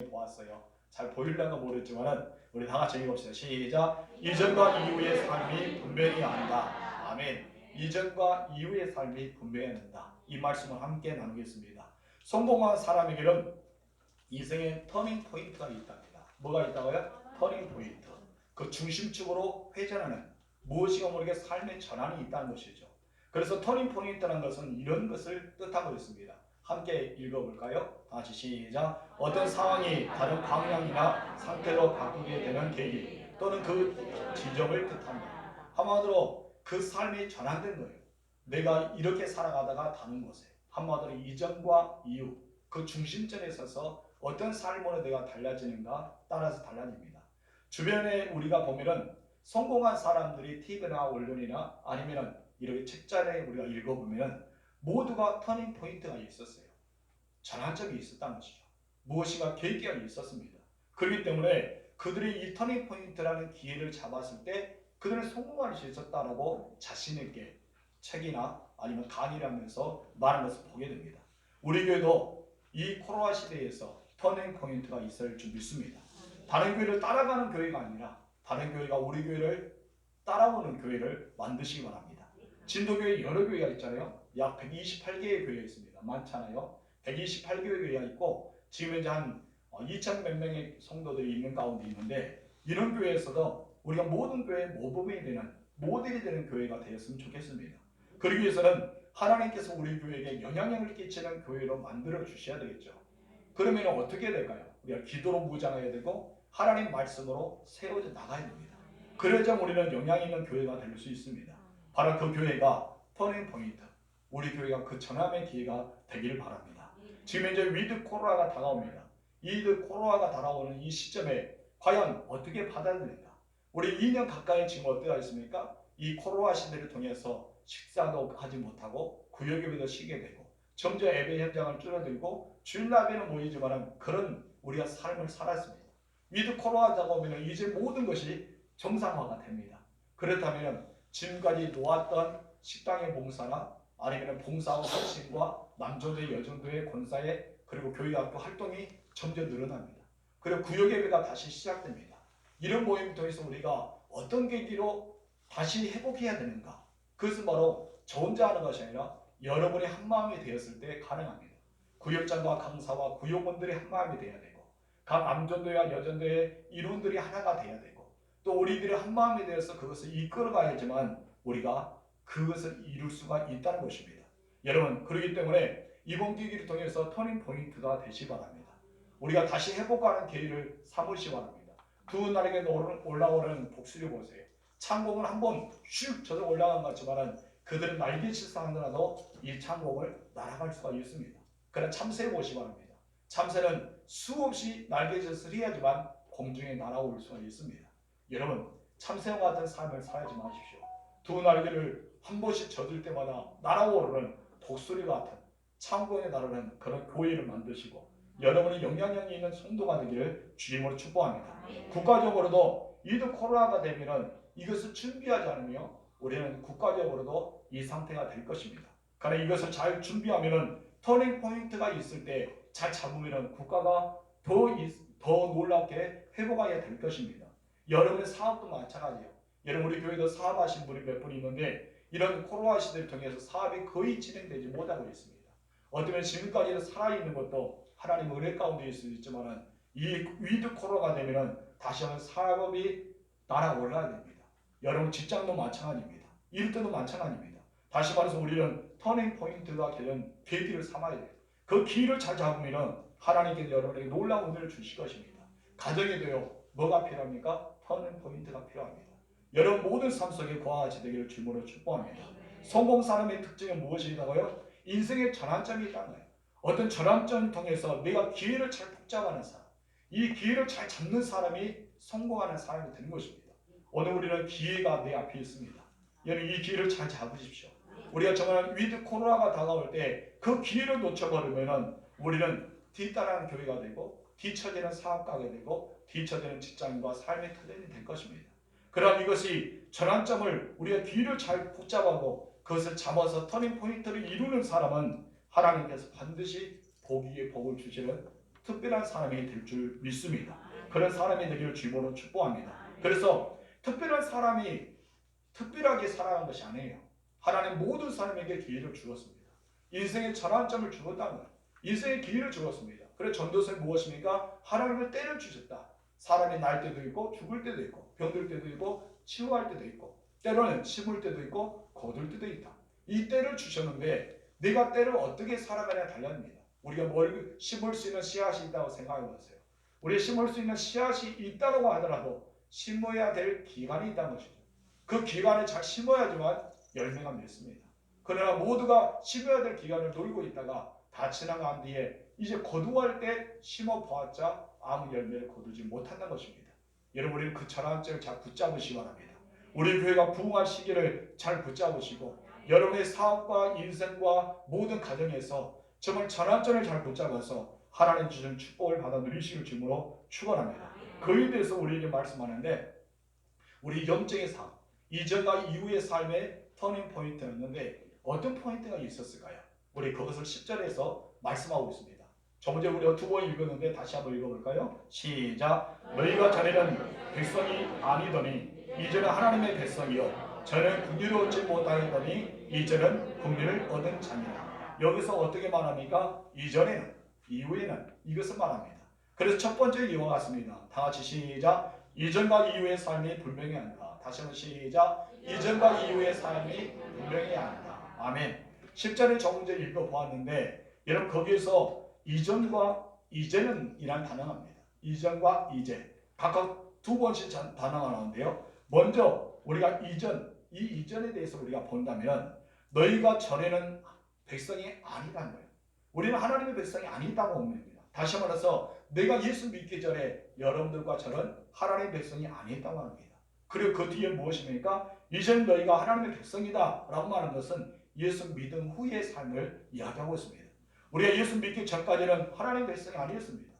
보았어요. 잘 보일려나 모르겠지만은 우리 다 같이 읽어봅시다. 시작. 이전과 이후의 삶이 분명히 한다. 아멘. 이전과 이후의 삶이 분명히 한다. 이 말씀을 함께 나누겠습니다. 성공한 사람에게는 인생의 터닝 포인트가 있답니다. 뭐가 있다고요? 터닝 포인트. 그 중심축으로 회전하는 무엇이가 모르게 삶의 전환이 있다는 것이죠. 그래서 터닝 포인트라는 것은 이런 것을 뜻하고 있습니다. 함께 읽어볼까요? 다시 시작. 어떤 상황이 다른 방향이나 상태로 바꾸게 되는 계기 또는 그 지점을 뜻합니다. 한마디로 그 삶이 전환된 거예요. 내가 이렇게 살아가다가 다른 곳에 한마디로 이전과 이후 그 중심점에 서서 어떤 삶으로 내가 달라지는가 따라서 달라집니다. 주변에 우리가 보면은 성공한 사람들이 TV나 언론이나 아니면은 이렇게 책자에 우리가 읽어보면 모두가 터닝 포인트가 있었어요. 전환점이 있었다는 것이죠. 무엇인가 계기가 있었습니다. 그렇기 때문에 그들이 이 터닝 포인트라는 기회를 잡았을 때 그들은 성공할 수 있었다라고 자신있게 책이나 아니면 강의를 하면서 말하는 것을 보게 됩니다. 우리 교회도 이 코로나 시대에서 터닝 포인트가 있을 줄 믿습니다. 다른 교회를 따라가는 교회가 아니라 다른 교회가 우리 교회를 따라오는 교회를 만드시기 바랍니다. 진도교회 여러 교회가 있잖아요. 약 128개의 교회가 있습니다. 많잖아요. 128개의 교회가 있고 지금 현재 한 2천 몇 명의 성도들이 있는 가운데 있는데 이런 교회에서도 우리가 모든 교회의 모범이 되는 모델이 되는 교회가 되었으면 좋겠습니다. 그러기 위해서는 하나님께서 우리 교회에게 영향력을 끼치는 교회로 만들어 주셔야 되겠죠. 그러면 어떻게 될까요? 우리가 기도로 무장해야 되고 하나님 말씀으로 세워져 나가야 됩니다. 그래야 우리는 영향 있는 교회가 될 수 있습니다. 바로 그 교회가 터닝 포인트, 우리 교회가 그 전함의 기회가 되기를 바랍니다. 지금 이제 위드 코로나가 다가옵니다. 위드 코로나가 다가오는 이 시점에 과연 어떻게 받아들일까? 우리 2년 가까이 지금 어떻게 있습니까? 이 코로나 시대를 통해서 식사도 하지 못하고 구역예배도 쉬게 되고 점점 예배 현장을 줄어들고 주일날에는 모이지만 그런 우리가 삶을 살았습니다. 위드 코로나 다가오면 이제 모든 것이 정상화가 됩니다. 그렇다면 지금까지 놓았던 식당의 봉사나 아니면 봉사와 헌신과 남조대 여정도의 권사회 그리고 교회학교 활동이 점점 늘어납니다. 그리고 구역예배가 다시 시작됩니다. 이런 모임을 통해서 우리가 어떤 계기로 다시 회복해야 되는가? 그것은 바로 저 혼자 하는 것이 아니라 여러분이 한마음이 되었을 때 가능합니다. 구역장과 강사와 구역원들이 한마음이 되어야 되고 각 남전도와 여전도의 일원들이 하나가 되어야 되고 또 우리들이 한마음이 되어서 그것을 이끌어가야지만 우리가 그것을 이룰 수가 있다는 것입니다. 여러분 그렇기 때문에 이번 기기를 통해서 터닝 포인트가 되시 바랍니다. 우리가 다시 회복하는 기회를 삼으시 바랍니다. 두 날에게 올라오는 복수를 보세요. 창공은 한번 슉 저도 올라간 것 같지만 그들은 날개짓을 하더라도 이 창공을 날아갈 수가 있습니다. 그러나 참새 보시 바랍니다. 참새는 수없이 날개짓을 해야지만 공중에 날아올 수가 있습니다. 여러분 참새와 같은 삶을 살지 마십시오. 두 날개를 한 번씩 젖을 때마다 날아오르는 독수리 같은 창공에 나르는 그런 교회를 만드시고 여러분이 영향력이 있는 성도가 되기를 주님으로 축복합니다. 국가적으로도 위드 코로나가 되면 이것을 준비하지 않으면 우리는 국가적으로도 이 상태가 될 것입니다. 그러나 이것을 잘 준비하면 터닝 포인트가 있을 때 잘 잡으면 국가가 더 놀랍게 회복하게 될 것입니다. 여러분의 사업도 마찬가지예요. 여러분 우리 교회도 사업하신 분이 몇 분 있는데 이런 코로나 시대를 통해서 사업이 거의 진행되지 못하고 있습니다. 어쩌면 지금까지는 살아있는 것도 하나님 은혜 가운데 있을 수 있지만 이 위드 코로나가 되면 다시 한번 사업이 날아올라야 됩니다. 여러분 직장도 마찬가지입니다. 일터도 마찬가지입니다. 다시 말해서 우리는 터닝 포인트가 되는 계기를 삼아야 돼요. 그 기회를 잘 잡으면 하나님께서 여러분에게 놀라운 은혜를 주실 것입니다. 가정이 되어 뭐가 필요합니까? 터닝 포인트가 필요합니다. 여러분 모든 삶 속에 거하지 되기를 주님으로 축복합니다. 성공 사람의 특징은 무엇이라고요? 인생의 전환점이 있다는 거예요. 어떤 전환점을 통해서 내가 기회를 잘 붙잡아가는 사람, 이 기회를 잘 잡는 사람이 성공하는 사람이 되는 것입니다. 오늘 우리는 기회가 내 앞에 있습니다. 여러분 이 기회를 잘 잡으십시오. 우리가 정말 위드 코로나가 다가올 때 그 기회를 놓쳐버리면 우리는 뒤따라하는 교회가 되고 뒤처지는 사업가가 되고 뒤처지는 직장인과 삶의 터전이 될 것입니다. 그럼 이것이 전환점을 우리가 기회를 잘 붙잡고 그것을 잡아서 터닝 포인트를 이루는 사람은 하나님께서 반드시 복 위에 복을 주시는 특별한 사람이 될 줄 믿습니다. 그런 사람이 되기를 주님으로 축복합니다. 그래서 특별한 사람이 특별하게 살아간 것이 아니에요. 하나님 모든 사람에게 기회를 주었습니다. 인생의 전환점을 주었다는 거예요. 인생의 기회를 주었습니다. 그래서 전도서는 무엇입니까? 하나님은 때를 주셨다. 사람이 날 때도 있고 죽을 때도 있고 병들 때도 있고 치유할 때도 있고 때로는 심을 때도 있고 거둘 때도 있다. 이 때를 주셨는데 내가 때를 어떻게 살아가냐에 달려있습니다. 우리가 뭘 심을 수 있는 씨앗이 있다고 생각해 보세요. 우리가 심을 수 있는 씨앗이 있다고 하더라도 심어야 될 기간이 있다는 것이죠. 그 기간에 잘 심어야지만 열매가 맺습니다. 그러나 모두가 심어야 될 기간을 노리고 있다가 다 지나간 뒤에 이제 거두할 때 심어 보았자 아무 열매를 거두지 못한다는 것입니다. 여러분 우리는 그 전환점을 잘 붙잡으시기 바랍니다. 우리 교회가 부흥할 시기를 잘 붙잡으시고 여러분의 사업과 인생과 모든 가정에서 정말 전환점을 잘 붙잡아서 하나님 주신 축복을 받아 누리시길 주님으로 축원합니다. 그에 대해서 우리에게 말씀하는데 우리 영적의 삶, 이전과 이후의 삶의 터닝 포인트였는데 어떤 포인트가 있었을까요? 우리 그것을 10절에서 말씀하고 있습니다. 저번에 우리가 두 번 읽었는데 다시 한번 읽어볼까요? 시작. 너희가 전에는 백성이 아니더니 이제는 하나님의 백성이요 전에는 긍휼을 얻지 못하였더니 이제는 긍휼을 얻은 자니라. 여기서 어떻게 말합니까? 이전에는 이후에는 이것을 말합니다. 그래서 첫 번째 이와 같습니다. 다 같이 시작. 이전과 이후의 삶이 분명히 한다. 다시 한번 시작. 이전과 이후의 삶이 분명히 한다. 아멘. 10절에 정문제 읽어보았는데 여러분 거기에서 이전과 이제는 이란 단어가 나옵니다. 이전과 이제 각각 두 번씩 단어가 나오는데요. 먼저 우리가 이 이전에 대해서 우리가 본다면 너희가 전에는 백성이 아니라는 거예요. 우리는 하나님의 백성이 아니다고 봅니다. 다시 말해서 내가 예수 믿기 전에 여러분들과 저는 하나님의 백성이 아니었다고 합니다. 그리고 그 뒤에 무엇입니까? 이제는 너희가 하나님의 백성이다 라고 말하는 것은 예수 믿은 후의 삶을 이야기하고 있습니다. 우리가 예수 믿기 전까지는 하나님의 백성이 아니었습니다.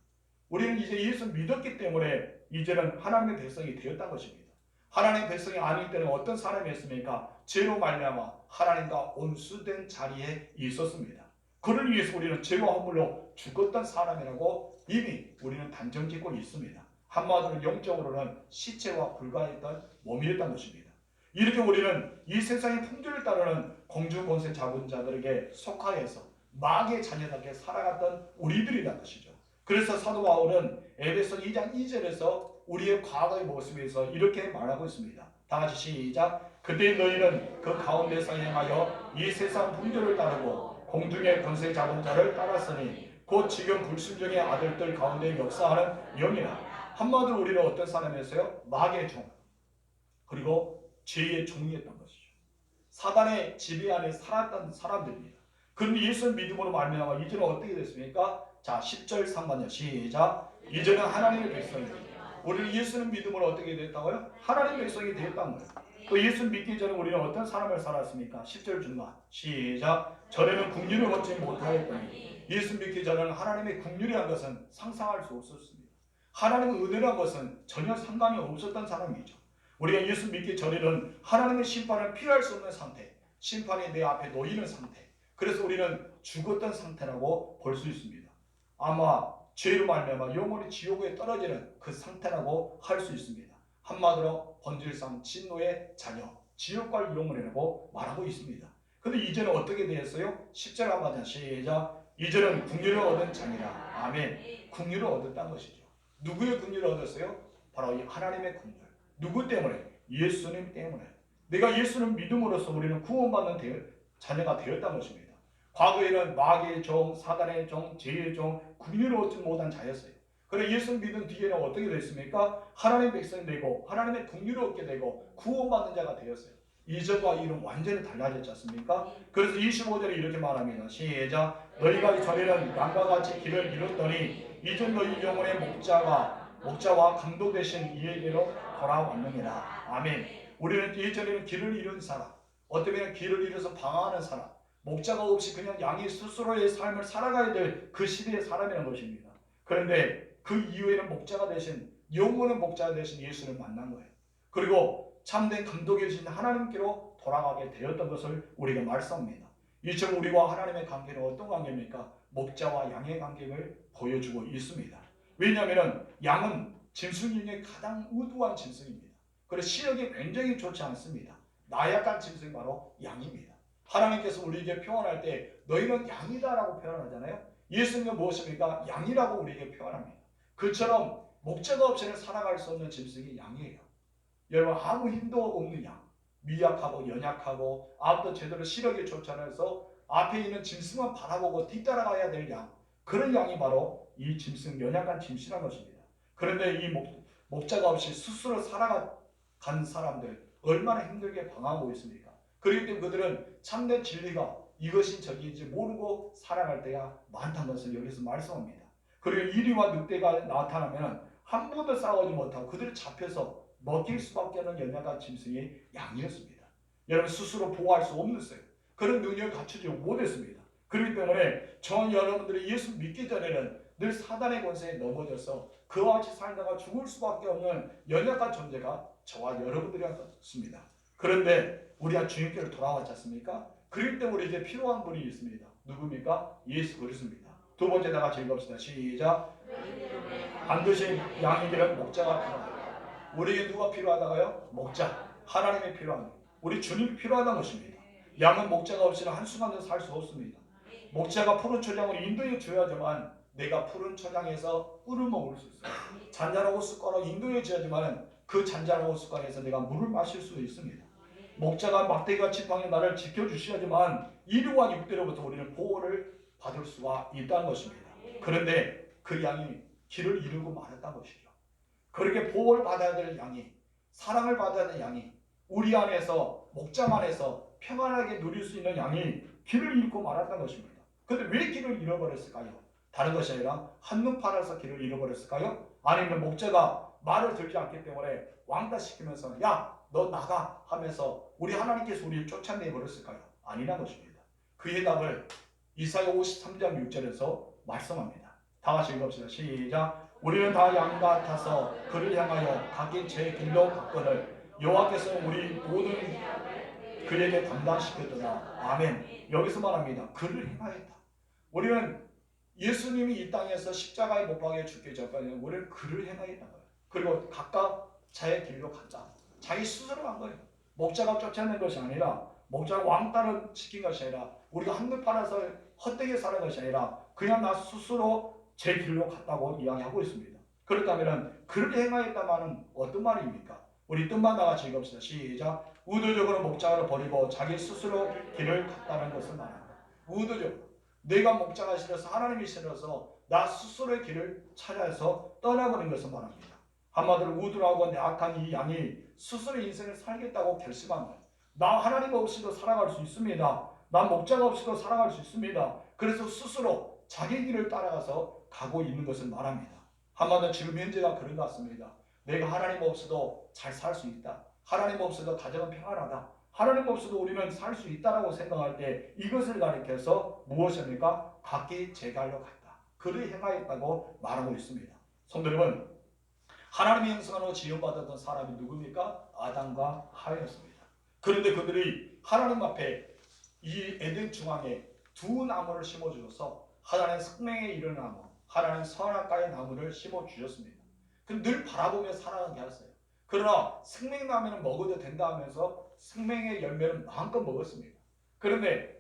우리는 이제 예수 믿었기 때문에 이제는 하나님의 백성이 되었다는 것입니다. 하나님의 백성이 아닐 때는 어떤 사람이었습니까? 죄로 말미암아 하나님과 온수된 자리에 있었습니다. 그를 위해서 우리는 죄와 허물로 죽었던 사람이라고 이미 우리는 단정짓고 있습니다. 한마디로 영적으로는 시체와 불과했던 몸이었던 것입니다. 이렇게 우리는 이 세상의 풍조를 따르는 공주권세 잡은 자들에게 속하여서 마귀의 자녀답게 살아갔던 우리들이라는 것이죠. 그래서 사도 바울은 에베소 2장 2절에서 우리의 과거의 모습에서 이렇게 말하고 있습니다. 다 같이 시작. 그때 너희는 그 가운데서 행하여 이 세상 풍조를 따르고 공중의 권세 잡은 자를 따랐으니 곧 지금 불순종의 아들들 가운데 역사하는 영이라. 한마디로 우리는 어떤 사람이었어요? 마귀의 종 그리고 죄의 종이었던 것이죠. 사단의 지배 안에 살았던 사람들입니다. 그런데 예수 믿음으로 말미암아 이제는 어떻게 됐습니까? 자 10절 상반절 시작. 이제는 하나님의 백성입니다. 우리는 예수는 믿음으로 어떻게 됐다고요? 하나님의 백성이 되었다는 거예요. 또 예수 믿기 전에 우리는 어떤 삶을 살았습니까? 10절 중간 시작. 전에는 긍휼을 얻지 못하였더니 예수 믿기 전에는 하나님의 긍휼이라는 것은 상상할 수 없었습니다. 하나님의 은혜라는 것은 전혀 상관이 없었던 사람이죠. 우리가 예수 믿기 전에는 하나님의 심판을 피할 수 없는 상태, 심판이 내 앞에 놓이는 상태, 그래서 우리는 죽었던 상태라고 볼 수 있습니다. 아마 죄로 말미암아 영원히 지옥에 떨어지는 그 상태라고 할 수 있습니다. 한마디로 본질상 진노의 자녀, 지옥갈 영혼이라고 말하고 있습니다. 그런데 이제는 어떻게 되었어요? 10절 한마디 시작. 이제는 긍휼을 얻은 자니라. 아멘. 긍휼을 얻었다는 것이죠. 누구의 긍휼을 얻었어요? 바로 이 하나님의 긍휼. 누구 때문에? 예수님 때문에. 내가 예수를 믿음으로써 우리는 구원받는 자녀가 되었다는 것입니다. 과거에는 마귀의 종, 사단의 종, 죄의 종, 긍휼을 얻지 못한 자였어요. 그래 예수 믿은 뒤에는 어떻게 됐습니까? 하나님의 백성이 되고 하나님의 긍휼을 얻게 되고 구원받는 자가 되었어요. 이전과 이후는 완전히 달라졌지 않습니까? 그래서 25절에 이렇게 말합니다. 시작. 너희가 전에는 양과 같이 길을 잃었더니 이제 너희 영혼의 목자와 감독 되신 이에게로 돌아왔느니라. 아멘. 우리는 예전에는 길을 잃은 사람, 어쩌면 길을 잃어서 방황하는 사람, 목자가 없이 그냥 양이 스스로의 삶을 살아가야 될 그 시대의 사람이라는 것입니다. 그런데 그 이후에는 목자가 되신 영원한 목자가 되신 예수를 만난 거예요. 그리고 참된 감독이신 하나님께로 돌아가게 되었던 것을 우리가 말씀합니다. 이처럼 우리와 하나님의 관계는 어떤 관계입니까? 목자와 양의 관계를 보여주고 있습니다. 왜냐하면 양은 짐승 중에 가장 우두한 짐승입니다. 그래서 시력이 굉장히 좋지 않습니다. 나약한 짐승이 바로 양입니다. 하나님께서 우리에게 표현할 때 너희는 양이다라고 표현하잖아요. 예수님은 무엇입니까? 양이라고 우리에게 표현합니다. 그처럼 목자가 없이는 살아갈 수 없는 짐승이 양이에요. 여러분, 아무 힘도 없는 양, 미약하고 연약하고 아무도 제대로 시력이 좋지 않아서 앞에 있는 짐승만 바라보고 뒤따라가야 될 양, 그런 양이 바로 이 짐승, 연약한 짐승이라는 것입니다. 그런데 이 목자가 없이 스스로 살아간 사람들 얼마나 힘들게 방황하고 있습니까? 그렇기 때문에 그들은 참된 진리가 이것이 저기인지 모르고 살아갈 때가 많다는 것을 여기서 말씀합니다. 그리고 이리와 늑대가 나타나면 한 번도 싸우지 못하고 그들이 잡혀서 먹힐 수밖에 없는 연약한 짐승이 양이었습니다. 여러분, 스스로 보호할 수 없었어요. 그런 능력을 갖추지 못했습니다. 그렇기 때문에 저 여러분들이 예수 믿기 전에는 늘 사단의 권세에 넘어져서 그와 같이 살다가 죽을 수밖에 없는 연약한 존재가 저와 여러분들이었습니다. 그런데 우리가 주님께로 돌아왔지 않습니까? 그렇기 때문에 이제 필요한 분이 있습니다. 누굽니까? 예수 그리스도입니다. 두 번째 다 같이 읽읍시다. 시작. 반드시 양이 되는 목자가 필요합니다. 우리에게 누가 필요하다고요? 목자. 하나님이 필요합니다. 우리 주님이 필요하다는 것입니다. 양은 목자가 없이는 한순간도 살 수 없습니다. 목자가 푸른 초장을 인도해 줘야지만 내가 푸른 초장에서 꿀을 먹을 수 있어요. 잔잔한 습관으로 인도해 줘야지만 그 잔잔한 습관에서 내가 물을 마실 수 있습니다. 목자가 막대기와 지팡이 나를 지켜주셔야지만 이리와 육대로부터 우리는 보호를 받을 수가 있다는 것입니다. 그런데 그 양이 길을 잃고 말았다는 것이죠. 그렇게 보호를 받아야 될 양이, 사랑을 받아야 될 양이, 우리 안에서, 목장 안에서 평안하게 누릴 수 있는 양이 길을 잃고 말았다는 것입니다. 그런데 왜 길을 잃어버렸을까요? 다른 것이 아니라 한눈 팔아서 길을 잃어버렸을까요? 아니면 목자가 말을 들지 않기 때문에 왕따시키면서 야, 너 나가 하면서 우리 하나님께서 우리를 쫓아내버렸을까요? 아니라는 것입니다. 그의 답을 이사야 53장 6절에서 말씀합니다. 다 같이 읽읍시다. 시작. 우리는 다 양 같아서 그를 향하여 각기 제 길로 갔거늘 여호와께서 우리 모든 그에게 담당시켰더라. 아멘. 여기서 말합니다. 그를 행하였다. 우리는 예수님이 이 땅에서 십자가에 못 박혀 죽기 전까지 우리는 그를 행하였다는 거예요. 그리고 각각 자의 길로 갔다. 자기 스스로 간 거예요. 목자가 쫓아낸 것이 아니라, 목자가 왕따를 시킨 것이 아니라, 우리가 한눈 팔아서 헛되게 사는 것이 아니라 그냥 나 스스로 제 길로 갔다고 이야기하고 있습니다. 그렇다면 그를 행하였다 말은 어떤 말입니까? 우리 뜻만 다 같이 읽읍시다. 시작. 의도적으로 목자를 버리고 자기 스스로 길을 갔다는 것을 말합니다. 의도적으로. 내가 목자가 싫어서, 하나님이 싫어서 나 스스로의 길을 찾아서 떠나버린 것을 말합니다. 한마디로 우둔하고 악한 이 양이 스스로 인생을 살겠다고 결심한 거예요. 나 하나님 없이도 살아갈 수 있습니다. 난 목자가 없이도 살아갈 수 있습니다. 그래서 스스로 자기 길을 따라가서 가고 있는 것을 말합니다. 한마디로 지금 현재가 그런 것 같습니다. 내가 하나님 없이도 잘 살 수 있다. 하나님 없이도 가정은 평안하다. 하나님 없이도 우리는 살 수 있다라고 생각할 때 이것을 가리켜서 무엇입니까? 각기 제 길로 갔다. 그를 행하였다고 말하고 있습니다. 성도 여러분, 하나님의 형상으로 지음받았던 사람이 누굽니까? 아담과 하와였습니다. 그런데 그들이 하나님 앞에 이 에덴 중앙에 두 나무를 심어주셔서 하나는 생명에 이르는 나무, 하나는 선악과의 나무를 심어주셨습니다. 늘 바라보며 살아가게 하셨어요. 그러나 생명나무는 먹어도 된다 하면서 생명의 열매는 마음껏 먹었습니다. 그런데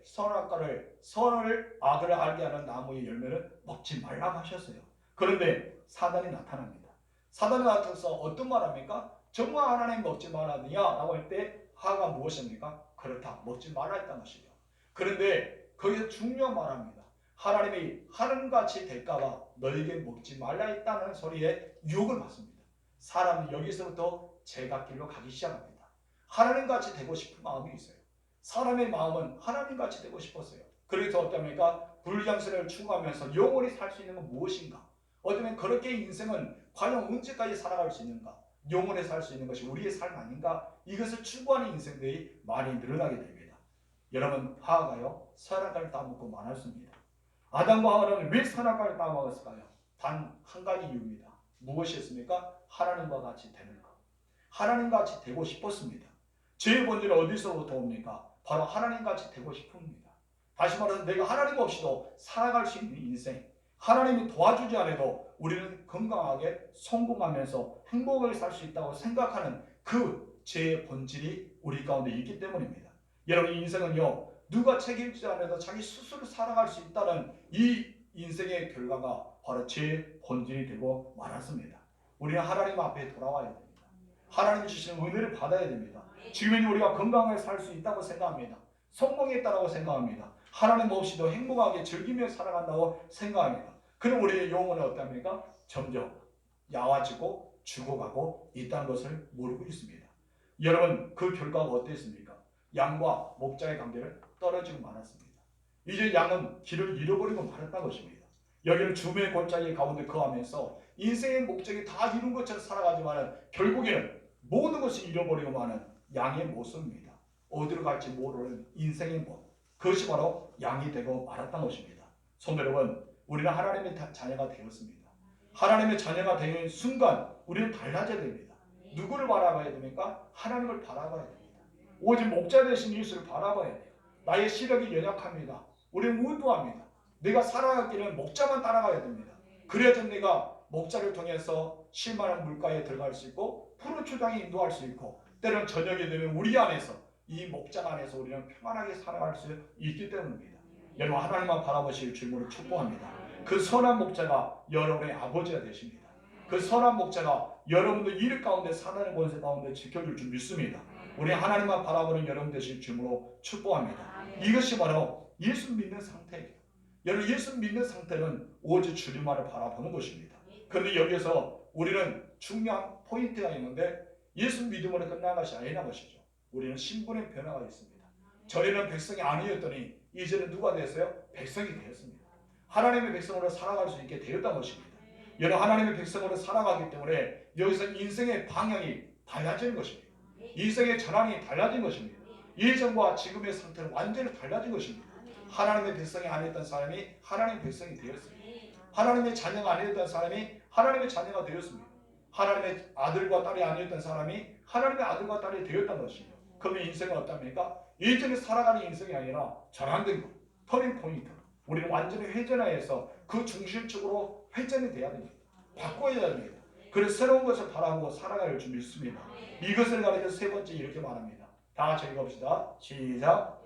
선을 악을 알게 하는 나무의 열매는 먹지 말라고 하셨어요. 그런데 사단이 나타납니다. 사단이 나타나서 어떤 말합니까? 정말 하나님 먹지 말았느냐? 라고 할 때 하가 무엇입니까? 그렇다. 먹지 말라 했다는 것이죠. 그런데 거기서 중요한 말합니다. 하나님이 하늘같이 될까봐 너에게 먹지 말라 했다는 소리에 유혹을 받습니다. 사람은 여기서부터 제각길로 가기 시작합니다. 하나님같이 되고 싶은 마음이 있어요. 사람의 마음은 하나님같이 되고 싶었어요. 그래서 어떻습니까? 불량세를 추구하면서 영원히 살 수 있는 건 무엇인가? 어쩌면 그렇게 인생은 과연 언제까지 살아갈 수 있는가? 영원히 살 수 있는 것이 우리의 삶 아닌가? 이것을 추구하는 인생들이 많이 늘어나게 됩니다. 여러분, 하와가요 선악과를 따먹고 말았습니다. 아담과 하와는 왜 선악과를 따먹었을까요? 단 한 가지 이유입니다. 무엇이었습니까? 하나님과 같이 되는 것. 하나님과 같이 되고 싶었습니다. 죄의 본질은 어디서부터 옵니까? 바로 하나님과 같이 되고 싶습니다. 다시 말해서 내가 하나님 없이도 살아갈 수 있는 인생, 하나님이 도와주지 않아도 우리는 건강하게 성공하면서 행복하게 살 수 있다고 생각하는 그 죄의 본질이 우리 가운데 있기 때문입니다. 여러분, 인생은요, 누가 책임지지 않아도 자기 스스로 살아갈 수 있다는 이 인생의 결과가 바로 죄의 본질이 되고 말았습니다. 우리는 하나님 앞에 돌아와야 됩니다. 하나님이 주시는 은혜를 받아야 됩니다. 지금은 우리가 건강하게 살 수 있다고 생각합니다. 성공했다고 생각합니다. 하나님 없이도 행복하게 즐기며 살아간다고 생각합니다. 그럼 우리의 영혼은 어떻습니까? 점점 야와지고 죽어가고 있다는 것을 모르고 있습니다. 여러분, 그 결과가 어땠습니까? 양과 목자의 관계를 떨어지고 말았습니다. 이제 양은 길을 잃어버리고 말았다는 것입니다. 여기는 죽음의 골짜기 가운데 거하면서 인생의 목적이 다 이룬 것처럼 살아가지만 결국에는 모든 것을 잃어버리고 마는 양의 모습입니다. 어디로 갈지 모르는 인생의 법, 그것이 바로 양이 되고 말았던 것입니다. 성도 여러분, 우리는 하나님의 자녀가 되었습니다. 하나님의 자녀가 되는 순간 우리는 달라져야 됩니다. 누구를 바라봐야 됩니까? 하나님을 바라봐야 됩니다. 오직 목자 되신 예수를 바라봐야 돼요. 나의 시력이 연약합니다. 우리는 우두합니다. 내가 살아가기는 목자만 따라가야 됩니다. 그래야지 내가 목자를 통해서 쉴만한 물가에 들어갈 수 있고 푸른 초장에 인도할 수 있고, 때로는 저녁이 되면 우리 안에서, 이 목장 안에서 우리는 평안하게 살아갈 수 있기 때문입니다. 여러분, 하나님만 바라보실 줄로 축복합니다. 그 선한 목자가 여러분의 아버지가 되십니다. 그 선한 목자가 여러분들 일 가운데 사단의 권세 가운데 지켜줄 줄 믿습니다. 우리 하나님만 바라보는 여러분 되실 줄로 축복합니다. 이것이 바로 예수 믿는 상태예요. 여러분, 예수 믿는 상태는 오직 주님만을 바라보는 것입니다. 그런데 여기서 우리는 중요한 포인트가 있는데, 예수 믿음으로 끝난 것이 아니라는 것이죠. 우리는 신분의 변화가 있습니다. 전에는 백성이 아니었더니 이제는 누가 됐어요? 백성이 되었습니다. 하나님의 백성으로 살아갈 수 있게 되었다는 것입니다. 여러분, 하나님의 백성으로 살아가기 때문에 여기서 인생의 방향이 달라지는 것입니다. 인생의 전환이 달라진 것입니다. 예전과 지금의 상태는 완전히 달라진 것입니다. 하나님의 백성이 아니었던 사람이 하나님의 백성이 되었습니다. 하나님의 자녀가 아니었던 사람이 하나님의 자녀가 되었습니다. 하나님의 아들과 딸이 아니었던 사람이 하나님의 아들과 딸이 되었다는 것입니다. 그러면 인생은 어떻습니까? 예전에 살아가는 인생이 아니라 전환된 것, 터닝 포인트. 우리는 완전히 회전하여서 그 중심적으로 회전이 돼야 됩니다. 바꿔야 됩니다. 그래서 새로운 것을 바라보고 살아갈 줄 믿습니다. 이것을 가리켜 세 번째 이렇게 말합니다. 다 같이 읽어봅시다. 시작.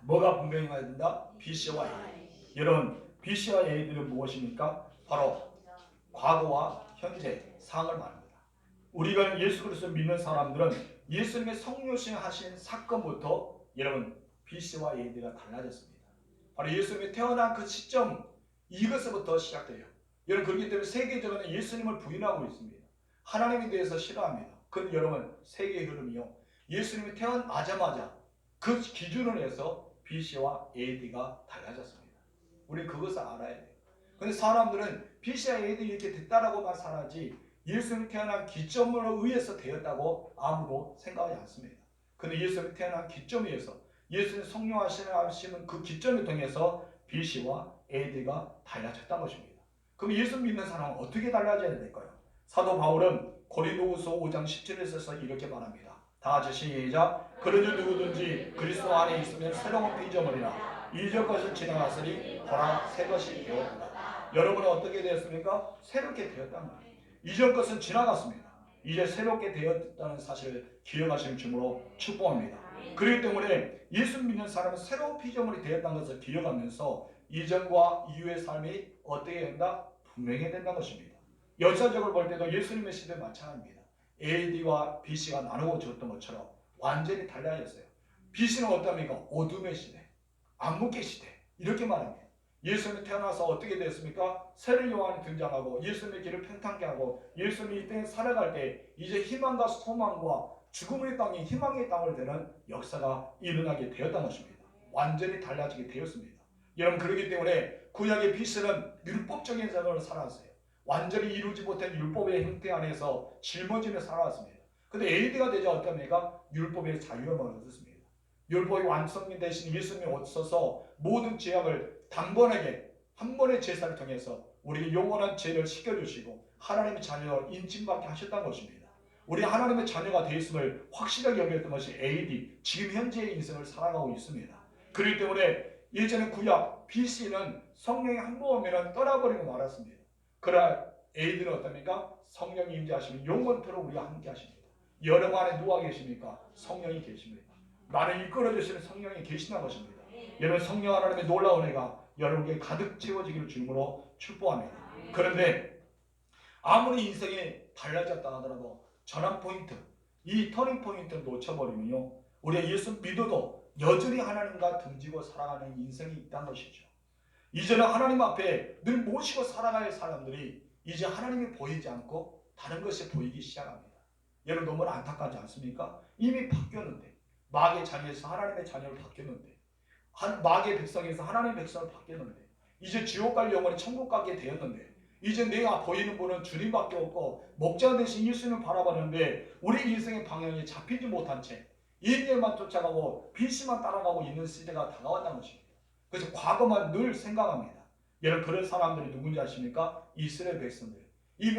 뭐가 분명해야 된다? BC와 A. 여러분, BC와 A들은 무엇입니까? 바로 과거와 현재 상을 말합니다. 우리가 예수 그리스도 믿는 사람들은 예수님의 성육신 하신 사건부터 여러분 BC와 A들이 달라졌습니다. 바로 예수님이 태어난 그 시점, 이것부터 시작돼요. 여러분, 그렇기 때문에 세계적으로 예수님을 부인하고 있습니다. 하나님에 대해서 싫어합니다. 그런데 여러분, 세계의 흐름이요, 예수님이 태어나자마자 그 기준을 해서 BC와 AD가 달라졌습니다. 우리 그것을 알아야 돼요. 그런데 사람들은 BC와 AD 이렇게 됐다라고만 살아지 예수님이 태어난 기점으로 의해서 되었다고 아무도 생각하지 않습니다. 그런데 예수님이 태어난 기점에 의해서, 예수님 성령하시는 그 기점을 통해서 BC와 AD가 달라졌다는 것입니다. 그럼 예수 믿는 사람은 어떻게 달라져야 될까요? 사도 바울은 고린도후서 5장 17절에서 이렇게 말합니다. 다 같이 시작. 그러니 누구든지 그리스도 안에 있으면 새로운 피조물이라, 이전 것은 지나갔으니 보라 새 것이 되었다. 여러분은 어떻게 되었습니까? 새롭게 되었단 말이에요. 이전 것은 지나갔습니다. 이제 새롭게 되었다는 사실을 기억하시는 주로 축복합니다. 그렇기 때문에 예수 믿는 사람은 새로운 피조물이 되었다는 것을 기억하면서 이전과 이후의 삶이 어떻게 된다? 분명해야 된다는 것입니다. 역사적으로 볼 때도 예수님의 시대 마찬가지입니다. AD와 BC가 나누어졌던 것처럼 완전히 달라졌어요. BC는 어떻습니까? 어둠의 시대, 암흑의 시대, 이렇게 말합니다. 예수님이 태어나서 어떻게 됐습니까? 새로운 요한이 등장하고 예수님의 길을 평탄케 하고 예수님이 이 땅에 살아갈 때 이제 희망과 소망과 죽음의 땅이 희망의 땅을 되는 역사가 일어나게 되었다는 것입니다. 완전히 달라지게 되었습니다. 여러분, 그렇기 때문에 구약의 BC는 율법적인 생활을 살았어요. 완전히 이루지 못한 율법의 형태 안에서 짊어지며 살아왔습니다. 그런데 AD가 되자 어떻습니까? 율법의 자유함을 얻었습니다. 율법의 완성이 되신 예수님이 오셔서 모든 죄악을 단번하게 한 번의 제사를 통해서 우리에게 영원한 죄를 씻겨주시고 하나님의 자녀로 인침받게 하셨다는 것입니다. 우리 하나님의 자녀가 되었음을 확실하게 여겼던 것이 AD, 지금 현재의 인생을 살아가고 있습니다. 그렇기 때문에 예전에 구약 BC는 성령이 한 번 오면 떠나버리고 말았습니다. 그러나 AD는 어떻습니까? 성령이 임재하시면 영원토록 우리와 함께 하십니다. 여러분 안에 누가 계십니까? 성령이 계십니다. 나를 이끌어주시는 성령이 계시는 것입니다. 여러분 성령 하나님의 놀라운 애가 여러분에게 가득 채워지기를 주님으로 축복합니다. 그런데 아무리 인생이 달라졌다 하더라도 전환 포인트, 이 터닝 포인트를 놓쳐버리면요, 우리가 예수 믿어도 여전히 하나님과 등지고 살아가는 인생이 있다는 것이죠. 이제는 하나님 앞에 늘 모시고 살아가야 할 사람들이 이제 하나님이 보이지 않고 다른 것이 보이기 시작합니다. 여러분 너무 안타깝지 않습니까? 이미 바뀌었는데, 마귀의 자녀에서 하나님의 자녀로 바뀌었는데, 마귀의 백성에서 하나님의 백성을 바뀌었는데, 이제 지옥 갈 영혼이 천국 가게 되었는데, 이제 내가 보이는 분은 주님밖에 없고 목자 대신 예수님을 바라봤는데 우리 인생의 방향이 잡히지 못한 채 인내만 쫓아가고 빛만 따라가고 있는 시대가 다가왔다는 것입니다. 그래서 과거만 늘 생각합니다. 여러분 그런 사람들이 누군지 아십니까? 이스라엘 백성들. 이미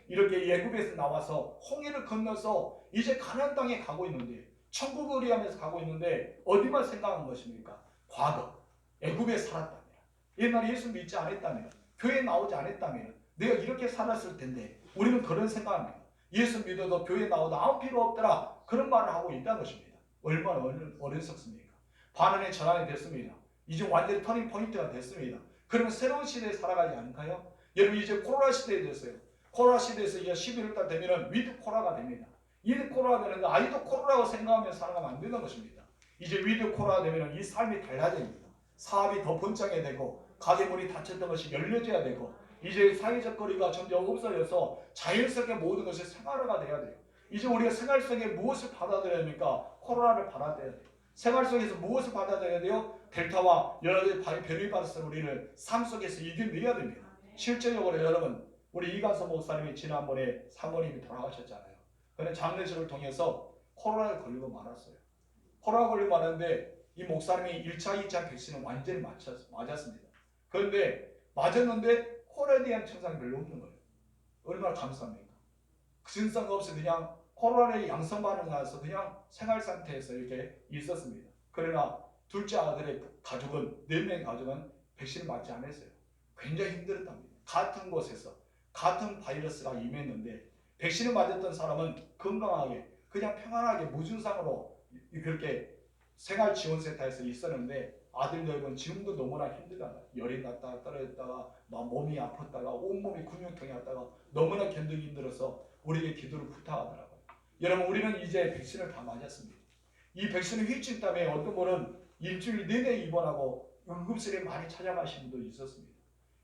이렇게 애굽에서 나와서 홍해를 건너서 이제 가나안 땅에 가고 있는데, 천국을 위하면서 가고 있는데 어디만 생각한 것입니까? 과거 애굽에 살았다면, 옛날에 예수 믿지 않았다면, 교회에 나오지 않았다면 내가 이렇게 살았을 텐데, 우리는 그런 생각합니다. 예수 믿어도 교회에 나오도 아무 필요 없더라, 그런 말을 하고 있다는 것입니다. 얼마나 어리석습니까? 반은의 전환이 됐습니다. 이제 완전히 터닝 포인트가 됐습니다. 그러면 새로운 시대에 살아가지 않을까요? 여러분 이제 코로나 시대에 됐어요. 코로나 시대에서 이제 11월달 되면 위드 코로나가 됩니다. 위드 코로나가 되는데 아이도 코로나라고 생각하면 살아가면 안 되는 것입니다. 이제 위드 코로나가 되면 이 삶이 달라집니다. 사업이 더 번창해야 되고, 가게 문이 닫혔던 것이 열려져야 되고, 이제 사회적 거리가 점점 없어져서 자연스럽게 모든 것이 생활화가 돼야 돼요. 이제 우리가 생활 속에 무엇을 받아들여야 합니까? 코로나를 받아들여야 돼요. 생활 속에서 무엇을 받아들여야 돼요? 델타와 여러 가지 변이 바이러스를 우리는 삶 속에서 이겨내야 됩니다. 실제적으로 여러분, 우리 이간섭 목사님이 지난번에 사모님이 돌아가셨잖아요. 그런데 장례식을 통해서 코로나에 걸리고 말았어요. 코로나 걸리고 말았는데 이 목사님이 1차, 2차 백신은 완전히 맞았습니다. 그런데 맞았는데 코로나에 대한 증상이 별로 없는 거예요. 얼마나 감사합니까? 그 증상이 없이 그냥 코로나에 양성 반응이 나서 그냥 생활 상태에서 이렇게 있었습니다. 그러나 둘째 아들의 가족은, 4명의 가족은 백신을 맞지 않았어요. 굉장히 힘들었답니다. 같은 곳에서 같은 바이러스가 임했는데 백신을 맞았던 사람은 건강하게 그냥 평안하게 무증상으로 그렇게 생활지원센터에서 있었는데, 아들들은 지금도 너무나 힘들다. 열이 났다가 떨어졌다가 막 몸이 아팠다가 온몸이 근육통이 왔다가 너무나 견디기 힘들어서 우리에게 기도를 부탁하더라고요. 여러분 우리는 이제 백신을 다 맞았습니다. 이 백신의 후유증 때문에 어떤 분은 일주일 내내 입원하고 응급실에 많이 찾아가신 분도 있었습니다.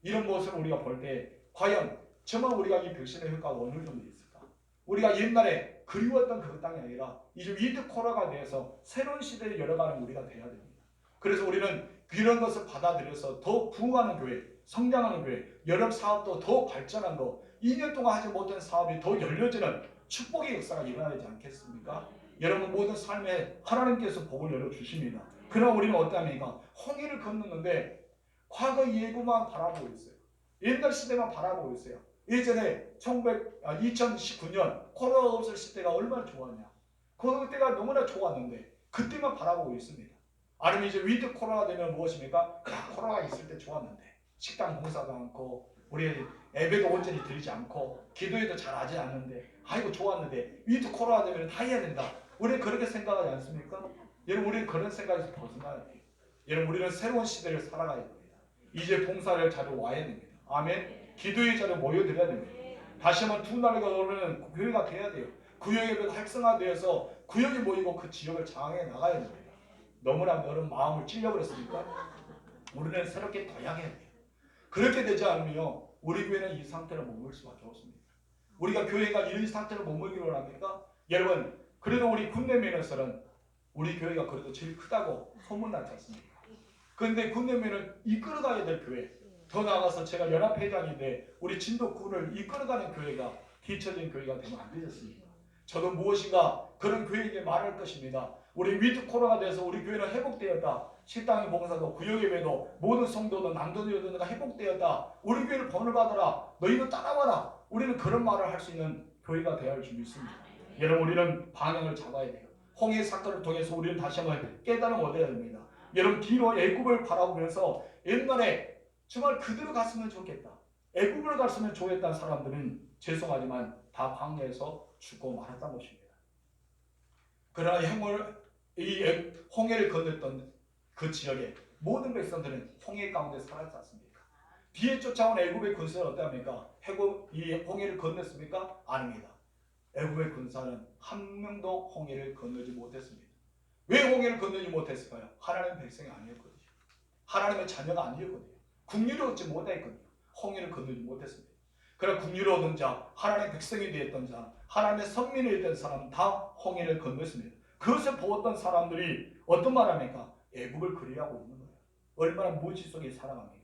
이런 모습을 우리가 볼 때 과연 정말 우리가 이 백신의 효과가 어느 정도 있을까? 우리가 옛날에 그리웠던 그 땅이 아니라 이제 위드 코로나가 돼서 새로운 시대를 열어가는 우리가 돼야 됩니다. 그래서 우리는 이런 것을 받아들여서 더 부흥하는 교회, 성장하는 교회, 여러 사업도 더 발전한 거, 2년 동안 하지 못한 사업이 더 열려지는 축복의 역사가 일어나야 되지 않겠습니까? 여러분 모든 삶에 하나님께서 복을 열어주십니다. 그러나 우리는 어떠합니까? 홍해를 건넜는데 과거 예고만 바라보고 있어요. 옛날 시대만 바라보고 있어요. 예전에 2019년 코로나 없을 시대가 얼마나 좋았냐. 그때가 너무나 좋았는데 그때만 바라보고 있습니다. 아니면 이제 위드 코로나 되면 무엇입니까? 코로나 있을 때 좋았는데 식당 봉사도 않고 우리 예배도 온전히 드리지 않고 기도에도 잘 하지 않는데 아이고 좋았는데 위드 코로나 되면 다 해야 된다. 우리는 그렇게 생각하지 않습니까? 여러분 우리는 그런 생각에서 벗어나야 돼요. 여러분 우리는 새로운 시대를 살아가야 됩니다. 이제 봉사를 자료 와야 됩니다. 아멘. 기도의 자료 모여드려야 됩니다. 다시 한번 두 나라가 오르는 교회가 돼야 돼요. 구역 예배가 활성화되어서 구역이 모이고 그 지역을 장악해 나가야 됩니다. 너무나 여러분 마음을 찔려버렸으니까 우리는 새롭게 도약해야 돼요. 그렇게 되지 않으면 우리 교회는 이 상태로 머물 수밖에 없습니다. 우리가 교회가 이런 상태로 머물기로 합니까? 여러분 그래도 우리 군내면에서는 우리 교회가 그래도 제일 크다고 소문나지 않습니까? 그런데 군내면을 이끌어가야 될 교회, 더 나아가서 제가 연합회장인데 우리 진도군을 이끌어가는 교회가 뒤처진 교회가 되면 안 되겠습니까? 저도 무엇인가 그런 교회에게 말할 것입니다. 우리 위드 코로나가 돼서 우리 교회는 회복되었다. 식당의 봉사도 구역예배도 모든 성도도 남도교도가 회복되었다. 우리 교회를 번을 받아라. 너희도 따라와라. 우리는 그런 말을 할 수 있는 교회가 되어야 할 줄 믿습니다. 여러분 우리는 방향을 잡아야 돼요. 홍해 사건을 통해서 우리는 다시 한번 깨달음 얻어야 됩니다. 여러분 뒤로 애굽을 바라보면서 옛날에 정말 그대로 갔으면 좋겠다, 애굽을 갔으면 좋겠다는 사람들은 죄송하지만 다 광야에서 죽고 말았던 것입니다. 그러나 이 홍해를 건넜던 그 지역에 모든 백성들은 홍해 가운데 살았지 않습니까? 뒤에 쫓아온 애굽의 군사는 어떠합니까? 이 홍해를 건넜습니까? 아닙니다. 애굽의 군사는 한 명도 홍해를 건너지 못했습니다. 왜 홍해를 건너지 못했을까요? 하나님의 백성이 아니었거든요. 하나님의 자녀가 아니었거든요. 국리를 얻지 못했거든요. 홍해를 건너지 못했습니다. 그러나 국리를 얻은 자, 하나님의 백성이 되었던 자, 하나님의 선민이 되었던 사람은 다 홍해를 건넜습니다. 그것을 보았던 사람들이 어떤 말합니까? 애굽을 그리하고 있는 거예요. 얼마나 무지 속에 살아갑니까?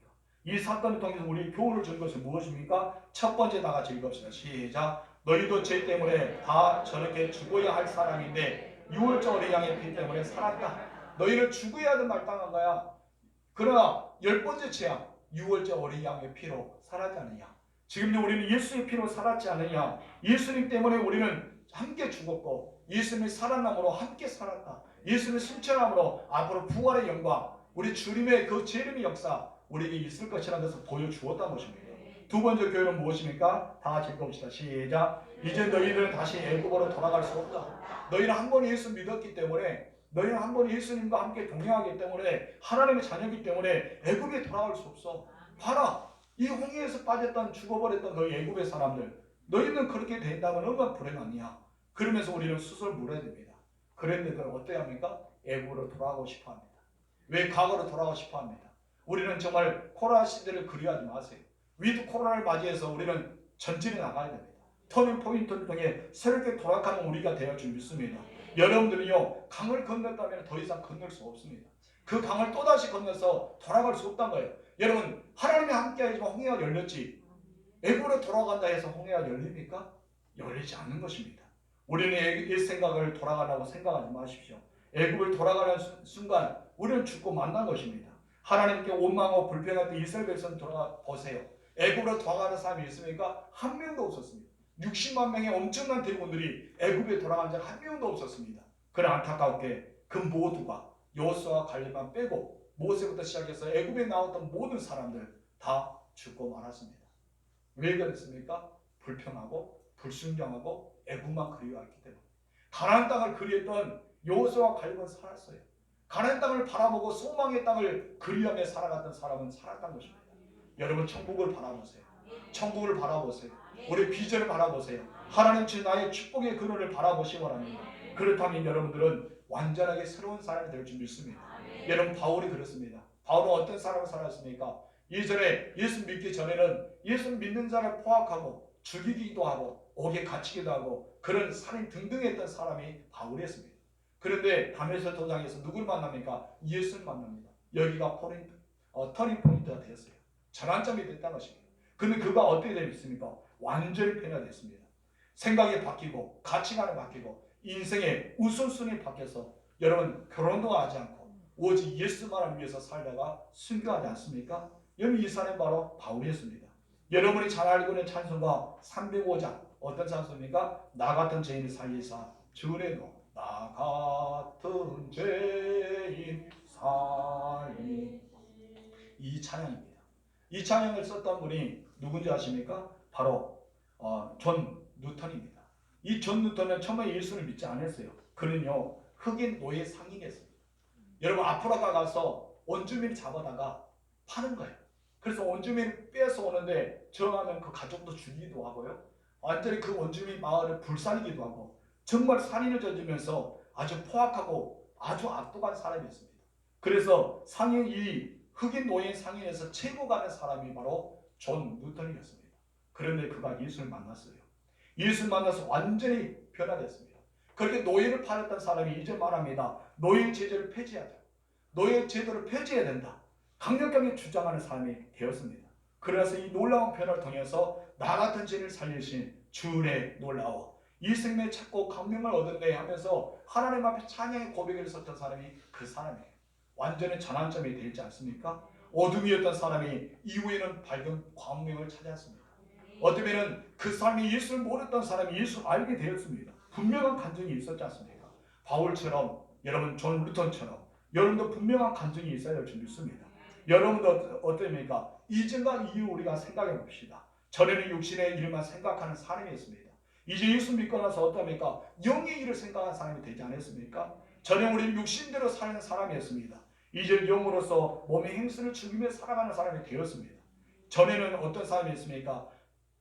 이 사건을 통해서 우리 교훈을 준 것은 무엇입니까? 첫 번째 다 같이 읽읍시다. 시작. 너희도 죄 때문에 다 저렇게 죽어야 할 사람인데 6월절 어린 양의 피 때문에 살았다. 너희는 죽어야 하는 말 당한 거야. 그러나 10번째 죄악, 6월절 어린 양의 피로 살았지 않느냐. 지금도 우리는 예수의 피로 살았지 않느냐. 예수님 때문에 우리는 함께 죽었고 예수님이 살아남으로 함께 살았다. 예수님의 승천함으로 앞으로 부활의 영광, 우리 주님의 그 재림의 역사 우리에게 있을 것이라는 것을 보여주었다는 것입니다. 두 번째 교회는 무엇입니까? 다 같이 읽어봅시다. 시작. 이제 너희들은 다시 애굽으로 돌아갈 수 없다. 너희는 한 번 예수 믿었기 때문에, 너희는 한 번 예수님과 함께 동행하기 때문에, 하나님의 자녀이기 때문에 애굽에 돌아갈 수 없어. 봐라, 이 홍해에서 빠졌던 죽어버렸던 그 애굽의 사람들, 너희는 그렇게 된다면 얼마나 불행하냐. 그러면서 우리는 스스로 물어야 됩니다. 그런데 그럼 어떻게 합니까? 애굽으로 돌아가고 싶어 합니다. 왜 과거로 돌아가고 싶어 합니다. 우리는 정말 코로나 시대를 그리워하지 마세요. 위드 코로나를 맞이해서 우리는 전진해 나가야 됩니다. 터닝 포인트를 통해 새롭게 돌아가는 우리가 되어 줄 믿습니다. 여러분들이요, 강을 건넜다면 더 이상 건널 수 없습니다. 그 강을 또다시 건너서 돌아갈 수 없다는 거예요. 여러분, 하나님이 함께하지만 홍해가 열렸지 애굽으로 돌아간다 해서 홍해가 열립니까? 열리지 않는 것입니다. 우리는 옛 생각을 돌아가라고 생각하지 마십시오. 애굽을 돌아가는 순간 우리는 죽고 만난 것입니다. 하나님께 원망하고 불평할 때 이스라엘 백성 돌아가 보세요. 애굽으로 돌아가는 사람이 있습니까? 한 명도 없었습니다. 60만 명의 엄청난 대군들이 애굽에 돌아간 자가 한 명도 없었습니다. 그러나 안타깝게 그 모두가 여호수아와 갈렙만 빼고 모세부터 시작해서 애굽에 나왔던 모든 사람들 다 죽고 말았습니다. 왜 그랬습니까? 불평하고 불순종하고 애굽만 그리워했기 때문에. 가나안 땅을 그리웠던 여호수아와 갈렙은 살았어요. 가나안 땅을 바라보고 소망의 땅을 그리하며 살아갔던 사람은 살았던 것입니다. 여러분 천국을 바라보세요. 천국을 바라보세요. 우리 비전을 바라보세요. 하나님 주 나의 축복의 근원을 바라보시기 바랍니다. 그렇다면 여러분들은 완전하게 새로운 사람이 될 줄 믿습니다. 여러분 바울이 그렇습니다. 바울은 어떤 사람을 살았습니까? 이전에 예수 믿기 전에는 예수 믿는 자를 포악하고 죽이기도 하고 옥에 갇히기도 하고 그런 살인 등등 했던 사람이 바울이었습니다. 그런데 다메섹 도상에서 누구를 만납니까? 예수를 만납니다. 여기가 터닝 포인트가 되었어요. 전환점이 됐다는 것입니다. 근데 그가 어떻게 됐습니까? 완전히 변화됐습니다. 생각이 바뀌고 가치관이 바뀌고 인생의 우선순위 바뀌어서 여러분 결혼도 하지 않고 오직 예수만을 위해서 살다가 순교하지 않습니까? 여러분 이 사람이 바로 바울이었습니다. 여러분이 잘 알고 있는 찬송가 305장 어떤 찬송입니까? 나 같은 죄인을 살리사 주내도 나 같은 죄인 살리 이 찬양입니다. 이 찬양을 썼던 분이 누군지 아십니까? 바로 존 뉴턴입니다. 이 존 뉴턴은 처음에 예수를 믿지 않았어요. 그는요 흑인 노예 상인이었습니다. 여러분 아프리카 가서 원주민 잡아다가 파는 거예요. 그래서 원주민 빼서 오는데 저항하면 그 가족도 죽이기도 하고요. 완전히 그 원주민 마을을 불살리기도 하고 정말 살인을 저지르면서 아주 포악하고 아주 악독한 사람이었습니다. 그래서 이 흑인 노예 상인에서 최고 가는 사람이 바로 존 뉴턴이었습니다. 그런데 그가 예수를 만났어요. 예수를 만나서 완전히 변화됐습니다. 그렇게 노예를 팔았던 사람이 이제 말합니다. 노예 제도를 폐지하자. 노예 제도를 폐지해야 된다. 강력하게 주장하는 사람이 되었습니다. 그래서 이 놀라운 변화를 통해서 나 같은 죄를 살리신 주의 놀라워 이 생명을 찾고 감명을 얻었네 하면서 하나님 앞에 찬양의 고백을 썼던 사람이 그 사람이에요. 완전히 전환점이 되지 않습니까? 어둠이었던 사람이 이후에는 밝은 광명을 찾았습니다. 어쩌면 그 사람이 예수를 모르던 사람이 예수를 알게 되었습니다. 분명한 간증이 있었지 않습니까? 바울처럼, 여러분 존 루턴처럼 여러분도 분명한 간증이 있어야 될 줄 믿습니다. 여러분도 어떻습니까? 이전과 이후 우리가 생각해 봅시다. 전에는 육신의 일만 생각하는 사람이었습니다. 이제 예수 믿고 나서 어떻습니까? 영의 일을 생각하는 사람이 되지 않았습니까? 전에 우리는 육신대로 사는 사람이었습니다. 이제 영으로서 몸의 행실을 즐기며 살아가는 사람이 되었습니다. 전에는 어떤 사람이었습니까?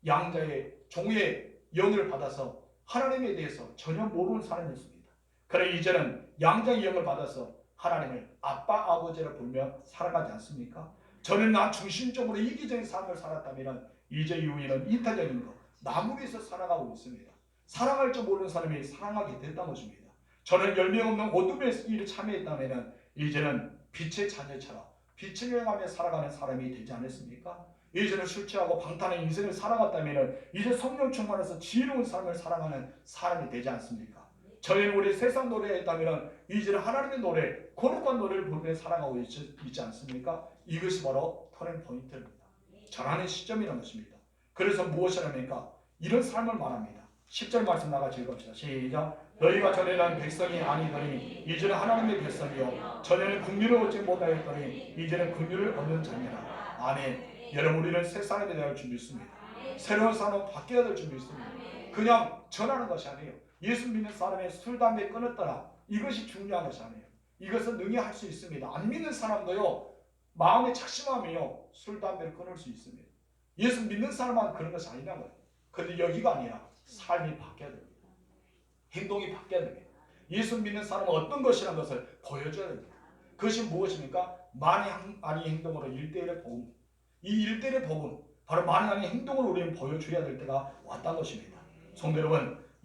양자의 종의 영을 받아서 하나님에 대해서 전혀 모르는 사람이었습니다. 그러나 이제는 양자의 영을 받아서 하나님을 아빠 아버지라 부르며 살아가지 않습니까? 전에는 나 중심적으로 이기적인 삶을 살았다면 이제 이후에는 이타적인 것, 나무 위에서 살아가고 있습니다. 사랑할 줄 모르는 사람이 사랑하게 됐다는 것입니다. 저는 열명 없는 어둠의 일을 참여했다면 이제는 빛의 자녀처럼 빛을 향하며 살아가는 사람이 되지 않았습니까? 이제는 술 취하고 방탄의 인생을 살아갔다면 이제 성령 충만해서 지혜로운 삶을 살아가는 사람이 되지 않습니까? 저희는 우리 세상 노래에 있다면 이제는 하나님의 노래, 거룩한 노래를 부르며 살아가고 있지 않습니까? 이것이 바로 터닝 포인트입니다. 전환의 시점이라는 것입니다. 그래서 무엇이랍니까? 이런 삶을 말합니다. 10절 말씀 나가서 읽읍시다. 시작. 너희가 전에는 백성이 아니더니 이제는 하나님의 백성이요 전에는 긍휼을 얻지 못하였더니 이제는 긍휼을 얻는 자니라. 아멘. 여러분 우리는 새 사람이 되어야 할 줄 믿습니다. 새로운 사람은 바뀌어야 될 줄 믿습니다. 그냥 전하는 것이 아니에요. 예수 믿는 사람의 술, 담배 끊었더라. 이것이 중요한 것이 아니에요. 이것은 능히 할 수 있습니다. 안 믿는 사람도요. 마음에 착심하면요. 술, 담배를 끊을 수 있습니다. 예수 믿는 사람만 그런 것이 아니란 거예요. 그런데 여기가 아니라 삶이 바뀌어야 됩니다. 행동이 바뀌어야 됩니다. 예수 믿는 사람은 어떤 것이라는 것을 보여줘야 됩니다. 그것이 무엇입니까? 만이 아니 행동으로 1대1의 복음. 이 1대1의 복음, 바로 만이 아니 행동을 우리는 보여줘야 될 때가 왔다는 것입니다. 성도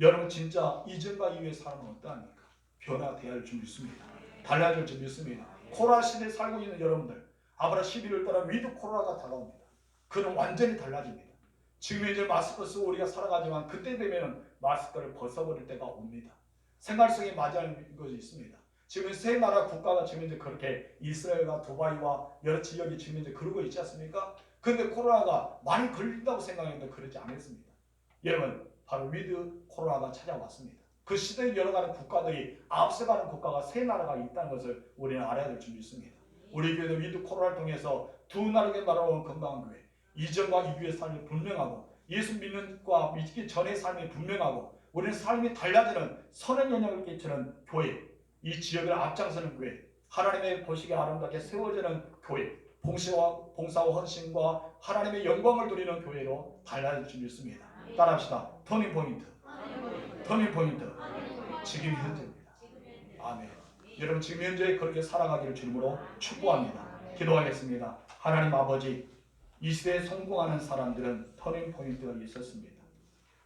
여러분 진짜 이전과 이후의 삶은 어떠합니까? 변화되어야 할 줄 믿습니다. 달라질 줄 믿습니다. 코로나 시대에 살고 있는 여러분들, 아브라 11월 따라 위드 코로나가 다가옵니다. 그는 완전히 달라집니다. 지금 이제 마스크 쓰고 우리가 살아가지만 그때 되면 마스크를 벗어버릴 때가 옵니다. 생활 속에 맞이하는 것이 있습니다. 지금 세 나라 국가가 지금 이제 그렇게 이스라엘과 두바이와 여러 지역이 지금 이제 그러고 있지 않습니까? 그런데 코로나가 많이 걸린다고 생각했는데 그렇지 않았습니다. 여러분 바로 위드 코로나가 찾아왔습니다. 그 시대에 열어가는 국가들이 앞서가는 국가가 세 나라가 있다는 것을 우리는 알아야 될 줄 믿습니다. 우리 교회도 위드 코로나를 통해서 두 나라의 나라로 건강한 교회, 이전과 이후의 삶이 분명하고 예수 믿는 과 믿기 전의 삶이 분명하고 우리는 삶이 달라지는 선한 영향을 끼치는 교회, 이 지역을 앞장서는 교회, 하나님의 보시기에 아름답게 세워지는 교회, 봉사와 헌신과 하나님의 영광을 누리는 교회로 달라질 줄 믿습니다. 따라합시다. 터닝 포인트. 터닝 포인트. 지금 현재입니다. 아멘. 여러분 지금 현재 그렇게 살아가기를 주님으로 축복합니다. 기도하겠습니다. 하나님 아버지, 이 시대에 성공하는 사람들은 터닝 포인트가 있었습니다.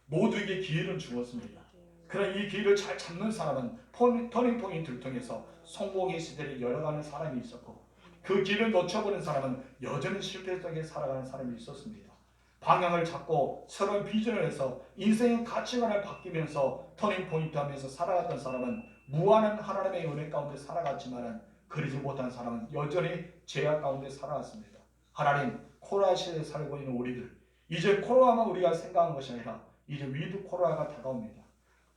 모두에게 기회를 주었습니다. 그러나 이 기회를 잘 잡는 사람은 터닝 포인트를 통해서 성공의 시대를 열어가는 사람이 있었고, 그 길을 놓쳐버린 사람은 여전히 실패 속에 살아가는 사람이 있었습니다. 방향을 잡고 새로운 비전을 해서 인생의 가치관을 바뀌면서 터닝 포인트 하면서 살아갔던 사람은 무한한 하나님의 은혜 가운데 살아갔지만 그러지 못한 사람은 여전히 죄악 가운데 살아갔습니다. 하나님, 코로나 시대에 살고 있는 우리들, 이제 코로나만 우리가 생각하는 것이 아니라 이제 위드 코로나가 다가옵니다.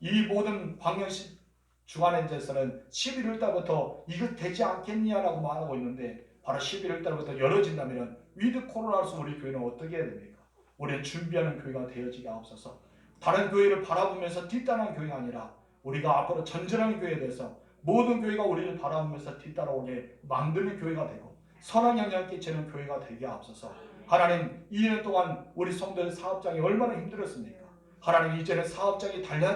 이 모든 광역시 중앙행제에서는 11월 달부터 이거 되지 않겠냐라고 말하고 있는데, 바로 11월 달부터 열어진다면 위드 코로나로서 우리 교회는 어떻게 해야 됩니까? 우리는 준비하는 교회가 되어지게 하옵소서. 다른 교회를 바라보면서 뒷따라하는 교회가 아니라 우리가 앞으로 전진하는 교회에 대해서 모든 교회가 우리를 바라보면서 뒤따라오게 만드는 교회가 되고 선한 영향을 끼치는 교회가 되게 하옵소서. 하나님, 2년 동안 우리 성도의 사업장이 얼마나 힘들었습니까? 하나님, 이제는 사업장이 달라